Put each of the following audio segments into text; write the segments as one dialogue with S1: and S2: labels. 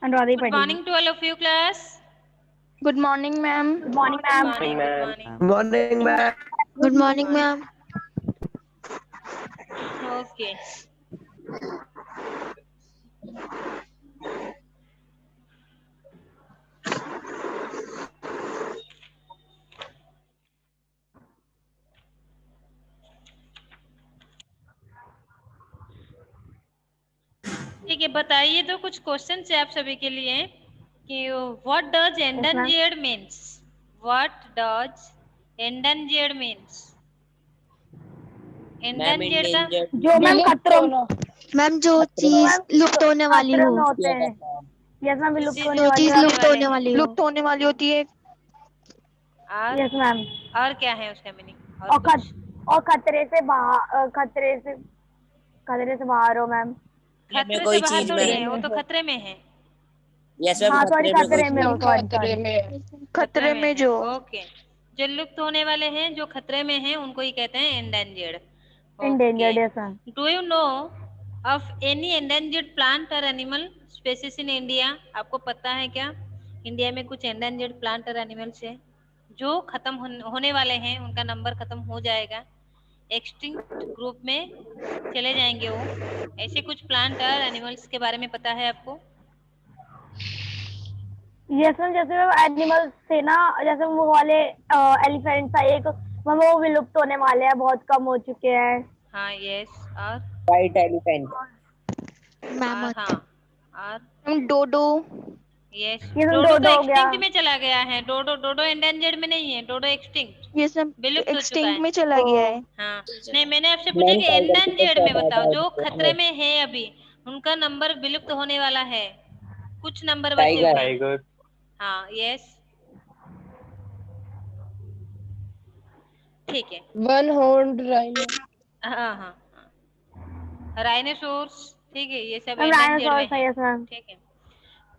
S1: अनुराधा ही
S2: Good
S1: पढ़ेगी।
S2: morning to all of you, class.
S3: Good morning ma'am.
S1: Good morning
S2: Good
S1: ma'am.
S2: morning. Good morning.
S4: Morning ma'am.
S3: Good morning ma'am.
S2: Okay. ठीक है, बताइए तो कुछ question है आप सभी के लिए कि what does endangered means. What does endangered means.
S4: Ma'am
S2: endangered का
S4: इंडेंजर्ड
S1: जो मैम खतरों
S3: मैम जो चीज लुप्त होने वाली
S1: खतरों
S3: हो,
S1: में होते हैं। यस मैम,
S2: जो
S1: विलुप्त
S2: चीज
S1: होने
S3: जो
S1: वाली
S3: चीज
S1: है।
S3: लुप्त होने वाली हो,
S2: लुप्त
S3: होने वाली होती है।
S1: Yes ma'am.
S2: और क्या है उसका मीनिंग और
S1: और
S2: कुछ।
S1: और खतरे से बाहर हो मैम।
S4: में
S2: खतरे से
S4: कोई
S2: बाहर
S4: चीज
S2: थोड़ी
S4: में।
S2: है, वो तो खतरे में है।
S4: यस मैम
S1: हाँ सॉरी,
S4: खतरे में कोई
S1: खतरे में
S4: चीज।
S1: हो, सॉरी।
S3: खतरे में
S2: है।
S3: जो
S2: ओके, जो लुप्त होने वाले हैं, जो खतरे में हैं, उनको ही कहते हैं endangered. Okay,
S1: endangered. Yes ma'am.
S2: Do you know of any endangered plant और एनिमल स्पेसिस इन इंडिया। आपको पता है क्या इंडिया में कुछ एंडेंजर्ड प्लांट और एनिमल्स है जो खत्म होने वाले हैं, उनका नंबर खत्म हो जाएगा, एक्सटिंक्ट ग्रुप में चले जाएंगे वो। ऐसे कुछ प्लांट और एनिमल्स के बारे में पता है आपको।
S1: यस मैम, जैसे एनिमल्स थे ना, जैसे वो वाले एलिफेंट था एक मैम, वो विलुप्त होने वाले हैं, बहुत कम हो चुके हैं।
S2: हाँ, यस।
S4: White elephant.
S3: मैम
S2: हाँ, और
S3: डोडो।
S2: यस,
S1: ये सब
S2: डोडो तो
S1: डोडो हो गया।
S2: एक्सटिंक्ट में चला गया है। डोडो डोडो एंडेंजर्ड में नहीं है, डोडो एक्सटिंक्ट
S3: ये सब
S2: विलुप्त हो चुका
S3: एक्सटिंक्ट
S2: है।
S3: में चला गया है।
S2: हाँ, नहीं, मैंने आपसे पूछा
S4: मैम
S2: कि
S4: टाइगर की तो
S2: एंडेंजर्ड में बताओ, जो खतरे में है अभी, उनका नंबर विलुप्त होने वाला है, कुछ नंबर बचे हुए हैं।
S4: टाइगर।
S2: हाँ, यस, ठीक है।
S5: One horned rhino.
S2: हाँ, हाँ, राइनोसोर्स, ठीक है, ये सब
S1: मैम
S2: एंडेंजर्ड में
S1: डायनासोर था।
S2: है।
S1: Yes ma'am.
S2: ठीक है,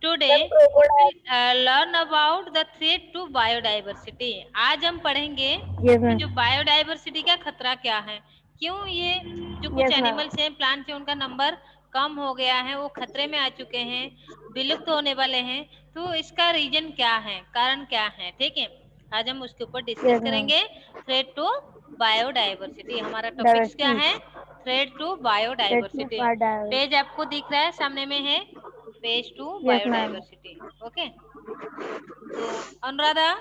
S2: today we will learn about the threat to biodiversity. आज हम पढ़ेंगे
S1: यस
S2: कि
S1: मैम।
S2: जो बायोडाइवर्सिटी का खतरा क्या है, क्यों ये जो कुछ
S1: यस मैम।
S2: एनिमल्स हैं, प्लांट्स हैं, उनका नंबर कम हो गया है, वो खतरे में आ चुके हैं, विलुप्त होने वाले हैं। तो इसका रीजन क्या है, कारण क्या है, ठीक है, आज हम उसके ऊपर डिस्कस
S1: यस मैम।
S2: करेंगे। थ्रेट टू बायोडाइवर्सिटी हमारा टॉपिक्स क्या
S1: डाइवर्सिटी।
S2: है, थ्रेट टू बायोडाइवर्सिटी। पेज आपको दिख रहा है, सामने में है page two
S1: yes ma'am.
S2: Biodiversity. Okay, तो Anuradha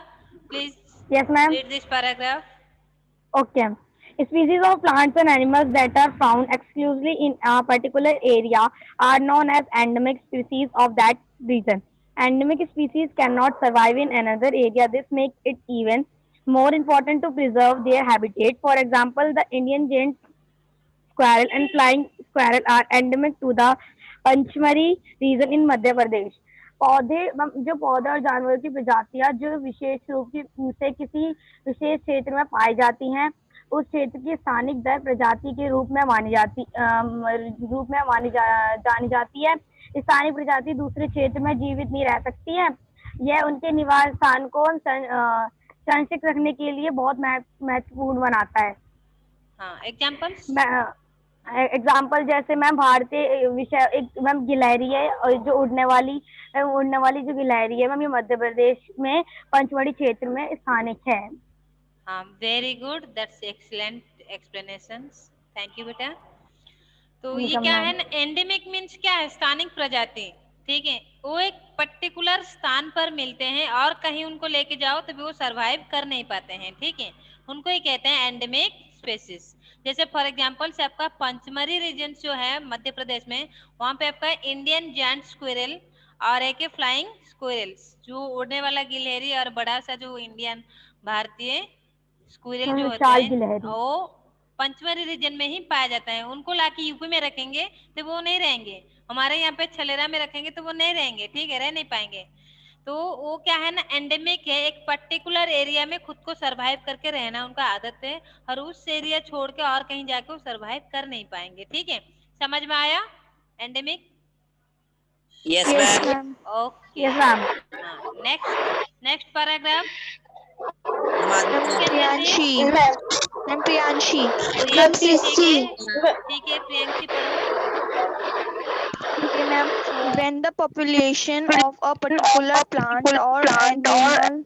S2: please
S1: yes ma'am.
S2: read this paragraph.
S1: Okay. Species of plants and animals that are found exclusively in a particular area are known as endemic species of that region. Endemic species cannot survive in another area. This makes it even more important to preserve their habitat. For example, the Indian giant squirrel and flying squirrel are endemic to the Pachmarhi region in Madhya Pradesh. पौधे जो पौधे और जानवरों की प्रजातियां जो विशेष रूप से किसी विशेष क्षेत्र में पाई जाती हैं, उस क्षेत्र की स्थानिक दर प्रजाति के रूप में जानी जाती है। स्थानीय प्रजाति दूसरे क्षेत्र में जीवित नहीं रह सकती है। यह उनके निवास स्थान को संरक्षित रखने के लिए बहुत महत्वपूर्ण बनाता है।
S2: हाँ, एग्जाम्पल्स।
S1: एग्जाम्पल जैसे मैम भारतीय विषय एक मैम गिलहरी है, और जो उड़ने वाली जो गिलहरी है मैम, ये मध्य प्रदेश में पंचमढ़ी क्षेत्र में स्थानिक है।
S2: हाँ, very good, that's excellent explanations, thank you बेटा। तो ये क्या है ना, एंडेमिक मीन्स क्या है, स्थानिक प्रजाति, ठीक है, वो एक पर्टिकुलर स्थान पर मिलते हैं और कहीं उनको लेके जाओ तो भी वो सरवाइव कर नहीं पाते हैं, ठीक है, उनको ही कहते हैं एंडेमिक स्पेसिस। जैसे फॉर एग्जांपल से आपका पंचमरी रीजन जो है मध्य प्रदेश में, वहां पे आपका इंडियन जायंट स्क्विरल और एक फ्लाइंग स्क्विरल्स, जो उड़ने वाला गिलहरी, और बड़ा सा जो इंडियन भारतीय स्क्विरल जो होते हैं, वो पंचमरी रीजन में ही पाया जाता है। उनको लाके यूपी में रखेंगे तो वो नहीं रहेंगे, हमारे यहाँ पे छलेरा में रखेंगे तो वो नहीं रहेंगे, ठीक है, रह नहीं पाएंगे। तो वो क्या है ना, एंडेमिक है, एक पर्टिकुलर एरिया में खुद को सरवाइव करके रहना उनका आदत है, और उस एरिया छोड़ के और कहीं जाके वो सरवाइव कर नहीं पाएंगे, ठीक है, समझ में आया endemic.
S4: Yes ma'am.
S2: Okay,
S1: yes ma'am.
S2: हाँ, next paragraph.
S3: Priyanshi. Ma'am Priyanshi. Ma'am
S2: Priyanshi,
S3: Srishti.
S2: ठीक है, प्रियांशी पढ़ो।
S3: ठीक है ma'am. when the population of a particular plant or animal.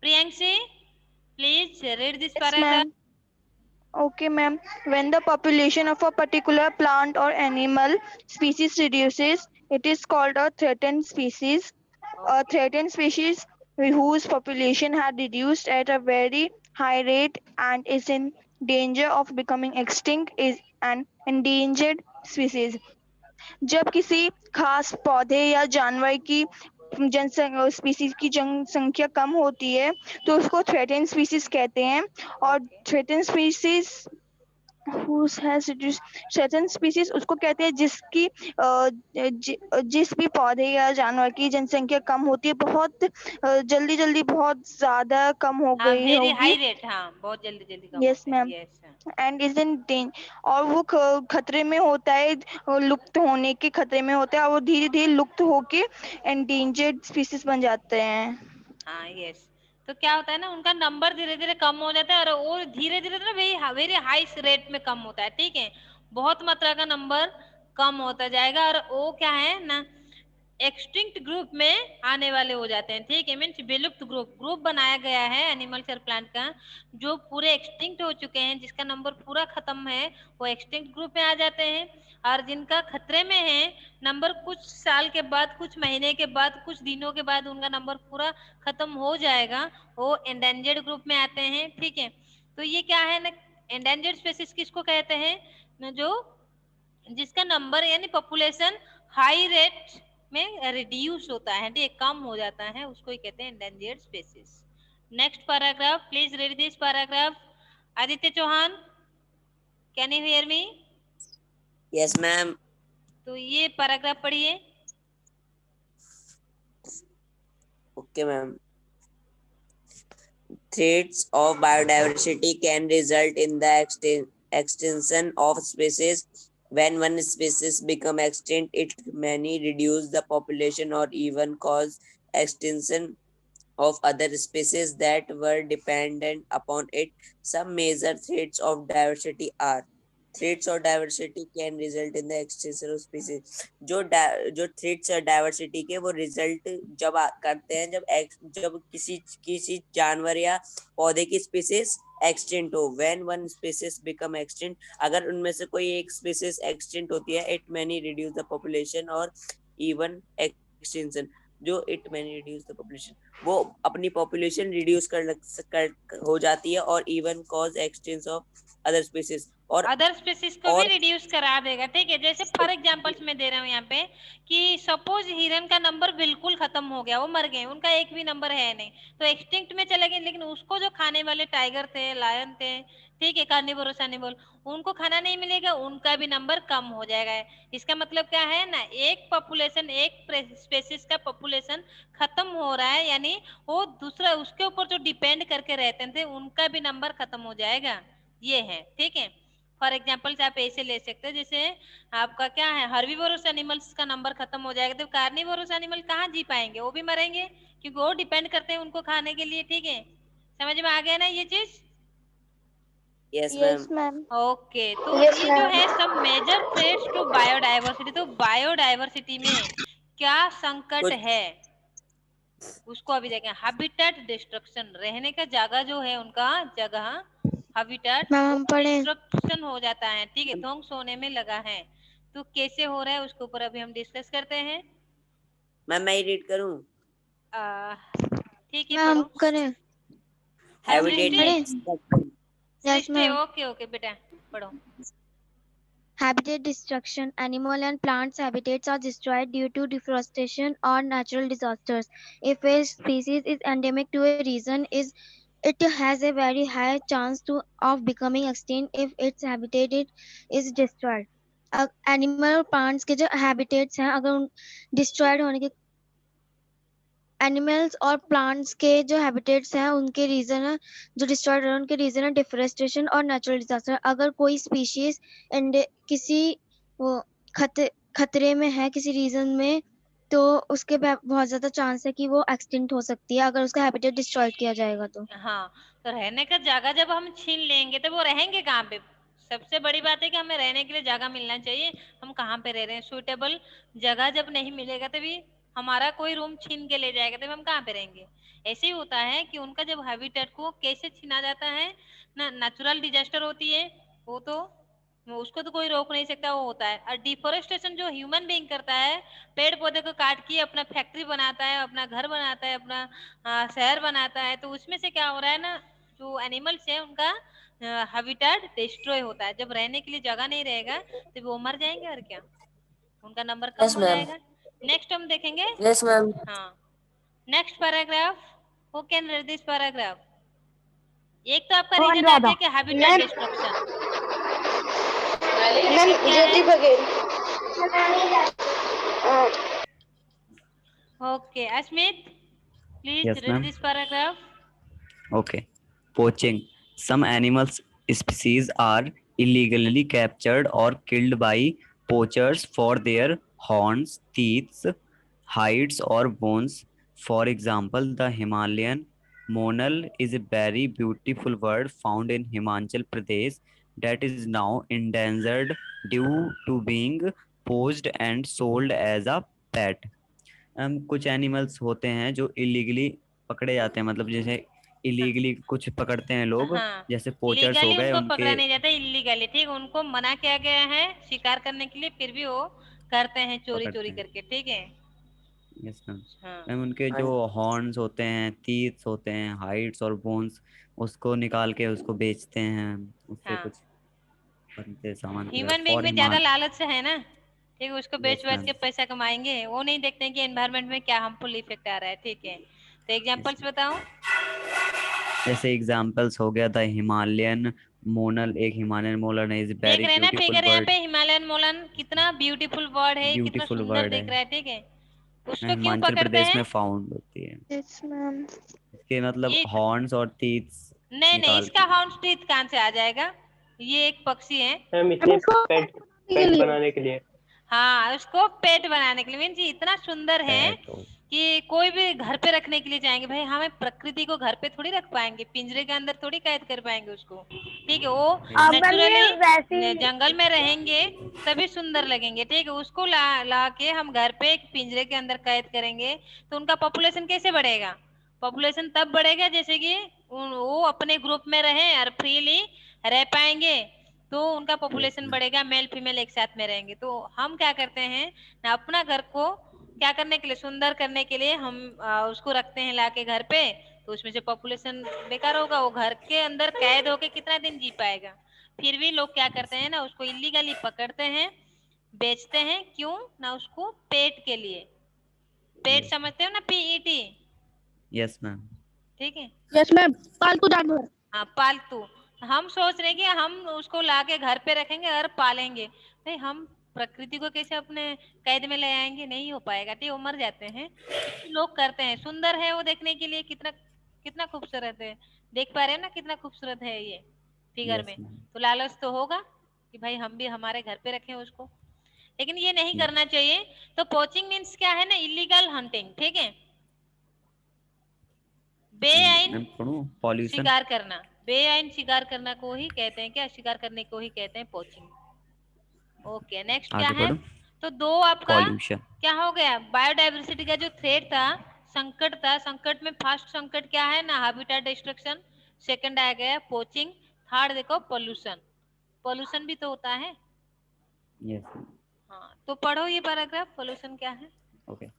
S2: Priyanshi, please read this
S3: Yes,
S2: paragraph.
S3: ma'am. Okay, ma'am. When the population of a particular plant or animal species reduces, it is called a threatened species. A threatened species whose population had reduced at a very high rate and is in danger of becoming extinct is an endangered species. जब किसी खास पौधे या जानवर की species की जनसंख्या कम होती है तो उसको थ्रेटेन स्पीसीज कहते हैं और थ्रेटेन स्पीसीज थ्रेटेन स्पीसीज उसको कहते हैं जिसकी जिस भी पौधे या जानवर की जनसंख्या कम होती है बहुत जल्दी जल्दी बहुत ज्यादा कम हो
S2: हाँ,
S3: गई
S2: वेरी
S3: होगी.
S2: हाई रेट, हाँ बहुत जल्दी जल्दी कम
S3: यस
S2: होता है.
S3: Ma'am.
S2: Yes.
S3: And is in और वो खतरे में होता है, लुप्त होने के खतरे में होता है और वो धीरे धीरे लुप्त होके एंडेंजर्ड स्पीसीज बन जाते हैं.
S2: हाँ यस. तो क्या होता है ना, उनका नंबर धीरे धीरे कम हो जाता है और वो धीरे धीरे ना वेरी हाई रेट में कम होता है. ठीक है, बहुत मात्रा का नंबर कम होता जाएगा और वो क्या है ना एक्सटिंक्ट ग्रुप में आने वाले हो जाते हैं. ठीक है, मीन्स विलुप्त ग्रुप बनाया गया है एनिमल्स और प्लांट का जो पूरे एक्सटिंक्ट हो चुके हैं, जिसका नंबर पूरा खत्म है वो एक्सटिंक्ट ग्रुप में आ जाते हैं. और जिनका खतरे में है नंबर, कुछ साल के बाद, कुछ महीने के बाद, कुछ दिनों के बाद उनका नंबर पूरा खत्म हो जाएगा, वो एंडेंजर्ड ग्रुप में आते हैं. ठीक है, तो ये क्या है ना, एंडेंजर्ड स्पीसीज किसको कहते हैं ना, जो जिसका नंबर यानी पॉपुलेशन हाई रेट में रिड्यूस होता है, ठीक, कम हो जाता है, उसको ही कहते हैं endangered species. Next paragraph, please read this paragraph. Aditya Chauhan, can you hear me?
S4: Yes, ma'am.
S2: तो ये पैराग्राफ पढ़िए.
S4: Okay, ma'am. Threats of biodiversity can result in the extinction of species. When one species becomes extinct, it may reduce the population or even cause extinction of other species that were dependent upon it. Some major threats of diversity are threats of diversity can result in the extinction of species. जो threats और diversity के वो result जब करते हैं जब किसी जानवर या पौधे की species extinct हो. When one species become extinct, अगर उनमें से कोई एक species extinct होती है, it may reduce the population or even extinction. जो it many reduce the population, वो अपनी पॉपुलेशन रिड्यूस कर हो जाती है और even cause expanse of other species और
S2: अदर स्पीसीज को भी रिड्यूस करा देगा. ठीक है, जैसे फॉर एग्जांपल्स मैं दे रहा हूँ यहाँ पे कि सपोज हिरन का नंबर बिल्कुल खत्म हो गया, वो मर गए, उनका एक भी नंबर है नहीं, तो एक्सटिंक्ट में चले गए, लेकिन उसको जो खाने वाले टाइगर थे, लायन थे, ठीक है, कार्निवोरस एनिमल, उनको खाना नहीं मिलेगा, उनका भी नंबर कम हो जाएगा. इसका मतलब क्या है ना, एक पॉपुलेशन, एक स्पेसीज का पॉपुलेशन खत्म हो रहा है, यानी वो दूसरा उसके ऊपर जो डिपेंड करके रहते थे उनका भी नंबर खत्म हो जाएगा. ये है. ठीक है, फॉर एग्जाम्पल आप ऐसे ले सकते हैं, जैसे आपका क्या है, हर्बीवोरस एनिमल्स का नंबर खत्म हो जाएगा तो कार्निवोरस एनिमल कहाँ जी पाएंगे, वो भी मरेंगे क्योंकि वो डिपेंड करते हैं उनको खाने के लिए. ठीक है, समझ में आ गया ना ये चीज?
S4: Yes ma'am.
S2: ओके, तो ये जो है सब मेजर थ्रेट्स टू बायोडाइवर्सिटी. तो बायोडाइवर्सिटी में क्या संकट है उसको अभी देखें. हैबिटेट डिस्ट्रक्शन, रहने का जगह जो है उनका जगह हैबिटेट डिस्ट्रक्शन हो जाता है. ठीक है, ध्वंस होने में लगा है. तो कैसे हो रहा है उसके ऊपर अभी हम डिस्कस करते हैं.
S4: मैम मैं रीड करूं?
S2: ठीक है, पढ़ो.
S3: करें.
S2: ओके बेटा पढ़ो.
S3: Habitat destruction. Animal and plants habitats are destroyed due to deforestation or natural disasters. If a species is endemic to a region, it has a very high chance of becoming extinct if its habitat is destroyed. Animal और plants के जो habitats हैं, अगर destroyed होने के animals और plants के जो हैबिटेट्स हैं उनके रीजन है, जो डिस्ट्रॉयड है उनके रीजन है डिफोरेस्टेशन और नेचुरल डिजास्टर. अगर कोई स्पीशीज किसी खतरे में है किसी रीजन में, तो उसके बहुत ज्यादा चांस है कि वो एक्सटिंक्ट हो सकती है अगर उसका हैबिटेट डिस्ट्रॉय किया जाएगा तो.
S2: हाँ, तो रहने का जगह जब हम छीन लेंगे तो वो रहेंगे कहाँ पे, सबसे बड़ी बात है कि हमें रहने के लिए जगह मिलना चाहिए। हम कहाँ पे रह रहे हैं, सूटेबल जगह जब नहीं मिलेगा तभी हमारा कोई रूम छीन के ले जाएगा, तभी हम कहाँ पे रहेंगे। ऐसे ही होता है कि उनका जब हैबिटेट को कैसे छीना जाता है ना, नेचुरल डिजास्टर होती है वो तो उसको तो कोई रोक नहीं सकता, वो होता है। और डिफोरेस्टेशन जो ह्यूमन बीइंग करता है, पेड़ पौधे को काट के अपना फैक्ट्री बनाता है, अपना घर बनाता है, अपना शहर बनाता है, तो उसमें से क्या हो रहा है ना, जो एनिमल्स है उनका हैबिटेट डिस्ट्रॉय होता है। जब रहने के लिए जगह नहीं रहेगा तो वो मर जाएंगे, और क्या, उनका नंबर कम
S5: Yes,
S2: हो
S5: ma'am.
S2: जाएगा। नेक्स्ट हम देखेंगे।
S5: Yes, ma'am.
S2: हाँ, next paragraph, who can read this paragraph. एक तो आपका
S1: Oh,
S2: रीजन आ
S1: Anuradha.
S2: गया कि हैबिटेट डिस्ट्रक्शन।
S3: Ma'am,
S2: क्या है?
S3: Jyoti again.
S2: Okay, Asmit, please
S6: Yes,
S2: read
S6: ma'am.
S2: This paragraph.
S6: Okay. Poaching. Some animals species are illegally captured or killed by poachers for their horns, teeth, hides, or bones. For example, the Himalayan monal is a very beautiful bird found in Himachal Pradesh that is now endangered due to being poached and sold as a pet. कुछ animals होते हैं जो illegally पकड़े जाते हैं, मतलब जैसे illegally कुछ पकड़ते हैं लोग,
S2: हाँ,
S6: जैसे पोचर्स हो
S2: लीगली
S6: गए
S2: उनको
S6: उनके।
S2: पकड़ा नहीं जाता, इलीगली, ठीक, उनको मना किया गया है शिकार करने के लिए, फिर भी वो करते हैं चोरी
S6: पकड़ते
S2: चोरी
S6: हैं।
S2: करके, ठीक है।
S6: Yes ma'am.
S2: हाँ
S6: मैम उनके
S5: हाँ
S6: जो हॉर्न्स होते हैं, टीथ्स होते हैं, हाइड्स और बोन्स, उसको निकाल के उसको बेचते हैं, उससे
S2: हाँ,
S6: कुछ बनते हैं सामान वगैरह
S2: ह्यूमन बीइंग
S6: फॉर
S2: में ज्यादा
S6: हिमाल।
S2: लालच से है ना, ठीक है, उसको बेच
S6: यस
S2: बेच
S6: मैम।
S2: के पैसा कमाएंगे, वो नहीं देखते हैं कि एनवायरनमेंट में क्या हार्मफुल इफेक्ट आ रहा है, ठीक है। तो एग्जांपल्स बताओ।
S6: जैसे एग्जांपल्स हो गया, द हिमालयन मोनल, एक हिमालयन मोनल है, इज
S2: देख
S6: वेरी
S2: रहे हैं ना
S6: ब्यूटीफुल
S2: फिगर यहाँ
S6: बर्ड।
S2: पे, हिमालयन मोलन कितना ब्यूटीफुल बर्ड है, कितना
S6: ब्यूटीफुल
S2: सुंदर
S6: बर्ड है,
S2: दिख रहा है, ठीक है। उसको क्यों
S6: हिमाचल
S2: पकड़ते
S6: प्रदेश
S2: हैं?
S6: में फाउंड होती है।
S3: Yes, ma'am.
S6: इसके मतलब
S2: ये
S6: हॉर्न्स और टीथ्स
S2: नहीं नहीं,
S6: निकाल
S2: इसका
S6: के।
S2: हॉर्न टीथ कहाँ से आ जाएगा, ये एक पक्षी है।
S7: मैम इसे पेट पेट बनाने के लिए।
S2: हाँ, उसको पेट बनाने के लिए, मीन्स ये इतना सुंदर है
S6: पेट हो।
S2: कि कोई भी घर पे रखने के लिए चाहेंगे, भाई हमें प्रकृति को घर पे थोड़ी रख पाएंगे, पिंजरे के अंदर थोड़ी कैद कर पाएंगे उसको, ठीक है। वो
S1: मैम ये
S2: नेचुरली
S1: वैसी
S2: जंगल में रहेंगे तभी सुंदर लगेंगे, ठीक है। उसको ला के हम घर पे एक पिंजरे के अंदर कैद करेंगे तो उनका पॉपुलेशन कैसे बढ़ेगा? पॉपुलेशन तब बढ़ेगा जैसे कि वो अपने ग्रुप में रहे और फ्रीली रह पाएंगे, तो उनका पॉपुलेशन बढ़ेगा, मेल फीमेल एक साथ में रहेंगे। तो हम क्या करते हैं ना, अपना घर को क्या करने के लिए, सुंदर करने के लिए हम उसको रखते हैं लाके घर पे, तो उसमें से पॉपुलेशन बेकार होगा, वो घर के अंदर कैद होके कितना दिन जी पाएगा। फिर भी लोग क्या करते हैं ना, उसको इलीगली पकड़ते हैं, बेचते हैं, क्यों ना, उसको पेट के लिए, पेट समझते हो ना, पीईटी,
S6: यस मैम।
S2: ठीक है।
S3: Yes, ma'am. पालतू जानवर.
S2: हाँ, पालतू। हम सोच रहे हैं कि हम उसको लाके घर पे रखेंगे और पालेंगे, भाई हम प्रकृति को कैसे अपने कैद में ले आएंगे, नहीं हो पाएगा, ठीक, वो मर जाते हैं। लोग करते हैं, सुंदर है वो देखने के लिए, कितना कितना खूबसूरत है, देख पा रहे हैं ना कितना खूबसूरत है ये फिगर
S6: यस
S2: में,
S6: मैम।
S2: तो लालच तो होगा कि भाई हम भी हमारे घर पे रखें उसको, लेकिन ये नहीं करना चाहिए। तो पोचिंग मीन्स क्या है ना, इलीगल हंटिंग, ठीक है, बेआईन
S6: मैम पढ़ूं? पॉल्यूशन।
S2: शिकार करना, बेआईन शिकार करना को ही कहते हैं क्या, शिकार करने को ही कहते हैं पोचिंग। ओके, नेक्स्ट क्या
S6: आगे
S2: है?
S6: पढ़ो।
S2: तो दो आपका
S6: पॉल्यूशन।
S2: क्या हो गया, बायोडायवर्सिटी का जो थ्रेट था, संकट था, संकट में फर्स्ट संकट क्या है ना, हैबिटेट डिस्ट्रक्शन, सेकंड आ गया पोचिंग, थर्ड देखो पोल्यूशन, पोल्यूशन भी तो होता है।
S6: यस।
S2: हाँ, तो पढ़ो ये पैराग्राफ, पोल्यूशन क्या है।
S6: Okay.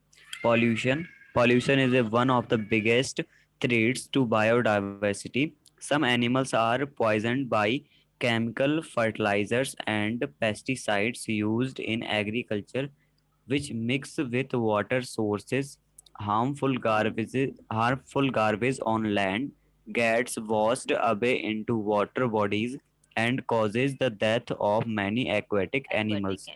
S6: Pollution is one of the biggest threats to biodiversity. Some animals are poisoned by chemical fertilizers and pesticides used in agriculture, which mix with water sources. Harmful garbage on land gets washed away into water bodies and causes the death of many aquatic animals.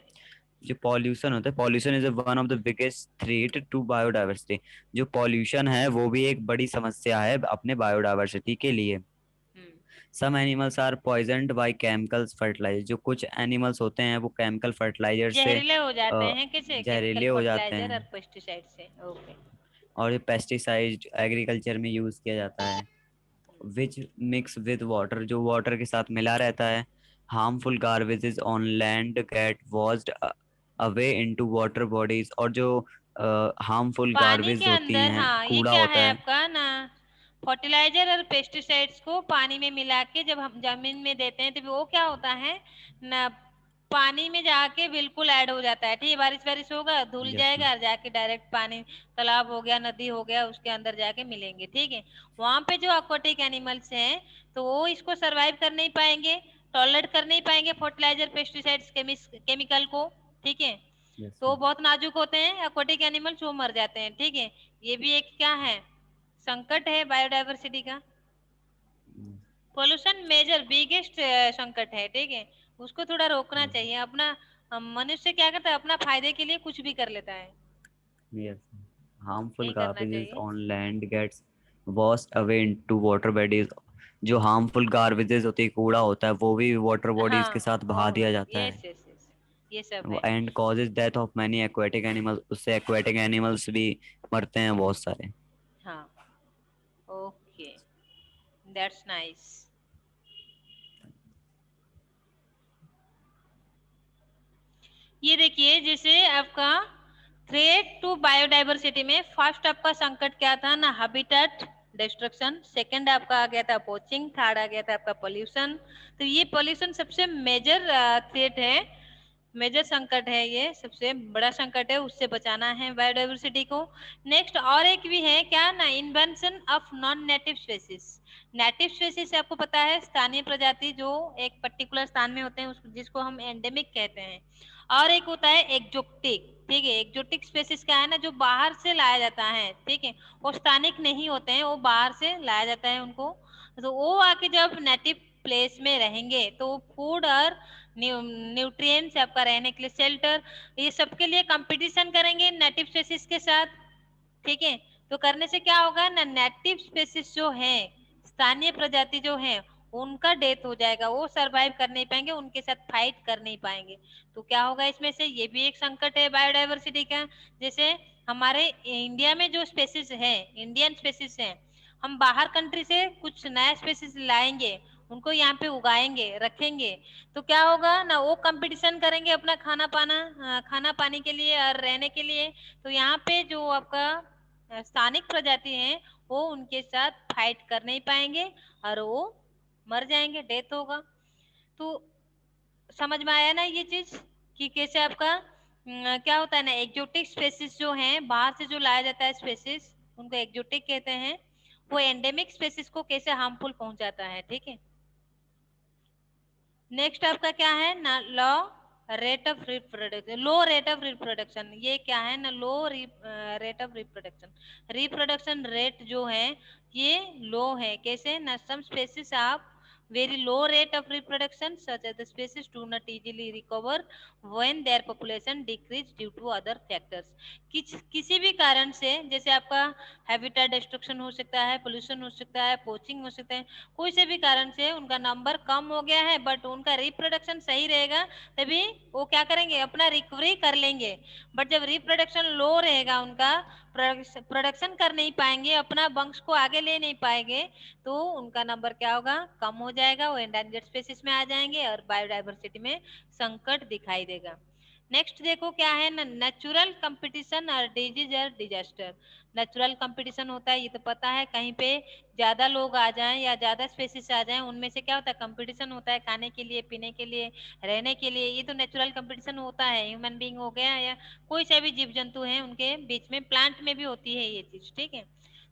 S6: जो pollution होता है, pollution is one of the biggest threat to biodiversity. जो pollution है वो भी एक बड़ी समस्या है अपने बायोडाइवर्सिटी के लिए। Some animals are poisoned by chemicals fertilizer, जो कुछ एनिमल्स होते हैं वो केमिकल फर्टिलाइजर से
S2: जहरीले हो जाते हैं, किसे,
S6: जहरीले हो जाते
S2: फर्टिलाइजर
S6: हैं,
S2: और पेस्टिसाइड से। ओके,
S6: और ये पेस्टिसाइड एग्रीकल्चर में यूज किया जाता है। विच मिक्स विद वाटर, जो वाटर के साथ मिला रहता है। harmful garbages on land get washed away into water bodies, और जो harmful
S2: पानी
S6: garbage
S2: के
S6: होती
S2: अंदर,
S6: हैं,
S2: हाँ, ये
S6: कूड़ा
S2: क्या
S6: होता
S2: है
S6: है।
S2: आपका ना, फर्टिलाइजर और पेस्टिसाइड्स को पानी में मिला के जब हम जमीन में देते हैं तो वो क्या होता है ना, पानी में जाके बिल्कुल ऐड हो जाता है। ठीक है, बारिश बारिश होगा, धुल
S6: Yes,
S2: जाएगा
S6: ma'am.
S2: और जाके डायरेक्ट पानी, तालाब हो गया, नदी हो गया, उसके अंदर जाके मिलेंगे। ठीक है, वहां पे जो aquatic एनिमल्स हैं तो वो इसको सरवाइव कर नहीं पाएंगे, टॉलरेट कर नहीं पाएंगे फर्टिलाइजर पेस्टिसाइड्स केमिकल को। ठीक है,
S6: Yes,
S2: तो वो
S6: ma'am.
S2: बहुत नाजुक होते हैं aquatic एनिमल्स, वो मर जाते हैं। ठीक है, ये भी एक क्या है, संकट है बायोडायवर्सिटी का। पोल्यूशन मेजर बिगेस्ट संकट है। ठीक है, उसको थोड़ा रोकना चाहिए। अपना मनुष्य क्या करता है, अपना फायदे के लिए कुछ भी कर लेता है,
S6: Yes. Harmful
S2: नहीं करना
S6: garbages
S2: चाहिए।
S6: on land gets washed away into water bodies. जो harmful garbages होती है, कूड़ा होता है, वो भी water bodies के
S2: हाँ,
S6: साथ बहा दिया जाता है,
S2: यस यस यस, ये सब है।
S6: and causes death of many aquatic animals. उससे aquatic animals भी मरते हैं बहुत सारे।
S2: हाँ, ओके, दैट्स नाइस। ये देखिए, जैसे आपका थ्रेट टू बायोडाइवर्सिटी में फर्स्ट आपका संकट क्या था ना, हैबिटेट डिस्ट्रक्शन, सेकंड आपका आ गया था पोचिंग, थर्ड आ गया था आपका पोल्यूशन। तो ये पोल्यूशन सबसे मेजर थ्रेट है, मेजर संकट है, ये सबसे बड़ा संकट है, उससे बचाना है बायोडाइवर्सिटी को। नेक्स्ट और एक भी है क्या ना, invention of non native species. Native species आपको पता है, स्थानीय प्रजाति जो एक पर्टिकुलर स्थान में होते हैं, जिसको हम एंडेमिक कहते हैं। और एक होता है एक्जोटिक। ठीक है, एक्जोटिक स्पेसीज क्या है ना, जो बाहर से लाया जाता है। ठीक है, वो स्थानिक नहीं होते हैं, वो बाहर से लाया जाता है उनको। तो वो आके जब नेटिव प्लेस में रहेंगे तो फूड और न्यूट्रिएंट्स, आपका रहने के लिए शेल्टर, ये सबके लिए कंपटीशन करेंगे नेटिव स्पेसीज के साथ। ठीक है, तो करने से क्या होगा ना, नेटिव स्पेसीज जो है, स्थानीय प्रजाति जो है, उनका डेथ हो जाएगा, वो सरवाइव कर नहीं पाएंगे, उनके साथ फाइट कर नहीं पाएंगे। तो क्या होगा इसमें से, ये भी एक संकट है बायोडाइवर्सिटी का। जैसे हमारे इंडिया में जो स्पेसीज है, इंडियन स्पेसीज है, हम बाहर कंट्री से कुछ नया स्पेसीज लाएंगे, उनको यहाँ पे उगाएंगे, रखेंगे, तो क्या होगा ना, वो कंपटीशन करेंगे अपना खाना पानी के लिए और रहने के लिए। तो यहाँ पे जो आपका स्थानिक प्रजाति है, वो उनके साथ फाइट कर नहीं पाएंगे और वो मर जाएंगे, डेथ होगा। तो समझ में आया ना ये चीज, कि कैसे आपका क्या होता है ना, एक्जोटिक स्पेसीज जो हैं, बाहर से जो लाया जाता है स्पेसीज, उनको एक्जोटिक कहते हैं, वो एंडेमिक स्पेसीज को कैसे हार्मफुल पहुंचाता है। ठीक है, नेक्स्ट आपका क्या है ना, low rate of reproduction, low rate of reproduction. ये क्या है ना, low rate of reproduction, reproduction rate जो है ये लो है। कैसे ना, some species of very low rate of reproduction such as the species do not easily recover when their population decrease due to other factors। किसी भी कारण से, जैसे आपका हैबिटेट डिस्ट्रक्शन हो सकता है, पोल्यूशन हो सकता है, पोचिंग हो सकता है, कोई से भी कारण से उनका नंबर कम हो गया है, बट उनका रिप्रोडक्शन सही रहेगा, तभी वो क्या करेंगे, अपना रिकवरी कर लेंगे। बट जब रिप्रोडक्शन लो रहेगा, उनका प्रोडक्शन कर नहीं पाएंगे, अपना वंश को आगे ले नहीं पाएंगे, तो उनका नंबर क्या होगा, कम हो जाएगा, वो एंडेंजर्ड स्पीशीज में आ जाएंगे और बायोडाइवर्सिटी में संकट दिखाई देगा। नेक्स्ट देखो क्या है ना, नेचुरल कंपटीशन और डिजीज और डिजास्टर। नेचुरल कंपटीशन होता है, ये तो पता है, कहीं पे ज्यादा लोग आ जाएं या ज्यादा स्पेसीज आ जाएं, उनमें से क्या होता है, कंपटीशन होता है, खाने के लिए, पीने के लिए, रहने के लिए। ये तो नेचुरल कंपटीशन होता है, ह्यूमन बीइंग हो गया या कोई सा भी जीव जंतु है, उनके बीच में, प्लांट में भी होती है ये चीज। ठीक है,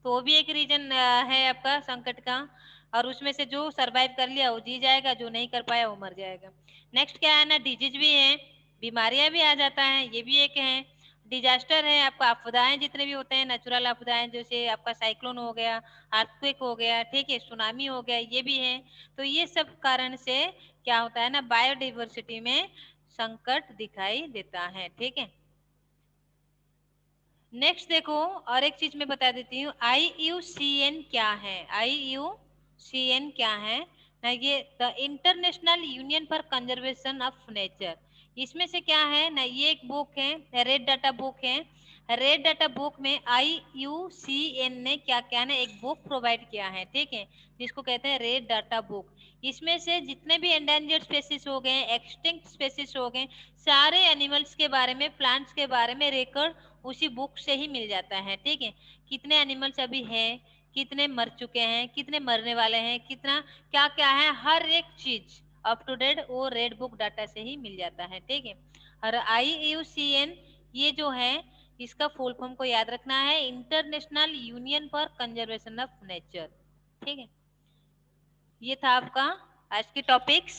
S2: तो वो भी एक रीजन है आपका संकट का, और उसमें से जो सरवाइव कर लिया वो जी जाएगा, जो नहीं कर पाया वो मर जाएगा। नेक्स्ट क्या है ना, डिजीज भी है, बीमारियां भी आ जाता है, ये भी एक है। डिजास्टर है आपका, आपदाएं जितने भी होते हैं, नेचुरल आपदाएं, जैसे आपका साइक्लोन हो गया, अर्थक्वेक हो गया, ठीक है, सुनामी हो गया, ये भी है। तो ये सब कारण से क्या होता है ना, बायोडाइवर्सिटी में संकट दिखाई देता है। ठीक है, नेक्स्ट देखो, और एक चीज मैं बता देती हूँ, IUCN क्या है। IUCN क्या है ना, ये the international union for conservation of nature. इसमें से क्या है ना, ये एक बुक है, रेड डाटा बुक है। रेड डाटा बुक में IUCN ने क्या क्या ना, एक बुक प्रोवाइड किया है। ठीक है, जिसको कहते हैं रेड डाटा बुक। इसमें से जितने भी एंडेंजर्ड स्पेसीज हो गए, एक्सटिंक्ट स्पेसीज हो गए, सारे एनिमल्स के बारे में, प्लांट्स के बारे में रिकॉर्ड उसी बुक से ही मिल जाता है। ठीक है, कितने एनिमल्स अभी हैं, कितने मर चुके हैं, कितने मरने वाले हैं, कितना क्या क्या है, हर एक चीज अप टू डेट वो रेड बुक डाटा से ही मिल जाता है। ठीक है, और IUCN ये जो है इसका फुल फॉर्म को याद रखना है, international union for conservation of nature. ठीक है, ये था आपका आज की टॉपिक्स।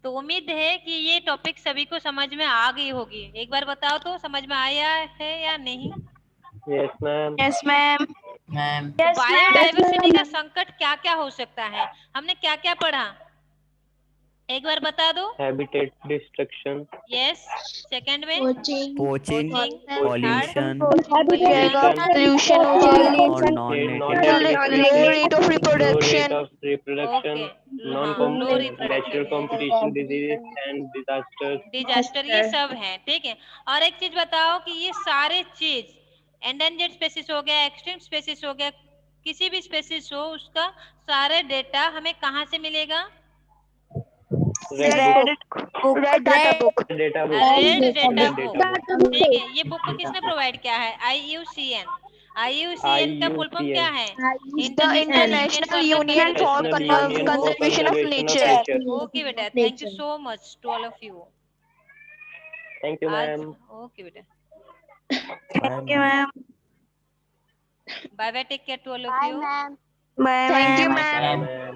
S2: तो उम्मीद है कि ये टॉपिक सभी को समझ में आ गई होगी। एक बार बताओ तो समझ में आया है या नहीं?
S7: Yes ma'am.
S3: Yes, ma'am.
S2: तो बायोडाइवर्सिटी का संकट क्या क्या हो सकता है, हमने क्या क्या पढ़ा, एक बार बता दो।
S7: हैबिटेट डिस्ट्रक्शन,
S2: यस, सेकंड में
S6: पोचिंग,
S2: पोचिंग,
S6: पॉल्यूशन
S3: Pollution हो गया.
S6: और non
S7: non
S6: native
S3: Low rate of
S7: low
S3: reproduction.
S7: rate of reproduction,
S2: okay,
S7: non
S2: हाँ, लो
S7: natural
S2: reproduction,
S7: competition, diseases and disasters.
S2: Disaster, ये सब है। ठीक है, और एक चीज बताओ कि ये सारे चीज एंडेंजर्ड स्पेसीज हो गया, एक्सटिंक्ट स्पेसीज हो गया, किसी भी स्पेसीज हो, उसका सारे डेटा हमें कहाँ से मिलेगा?
S7: Red book,
S3: Red data book.
S7: data book,
S2: red data
S7: red
S2: book.
S7: data book.
S2: ठीक है, ये बुक को किसने प्रोवाइड किया है? IUCN। IUCN का फुल फॉर्म क्या है?
S3: The International Union for
S7: International Union for
S3: Conservation of
S7: Conservation of
S3: Nature.
S7: Nature.
S2: Okay बेटा, thank you so much to all of you.
S7: Thank you,
S2: आज
S7: ma'am.
S2: ओके बेटा,
S3: Thank you, ma'am.
S2: Bye bye, take care to all of you.
S3: Bye,
S7: Bye,
S3: ma'am.
S7: ma'am.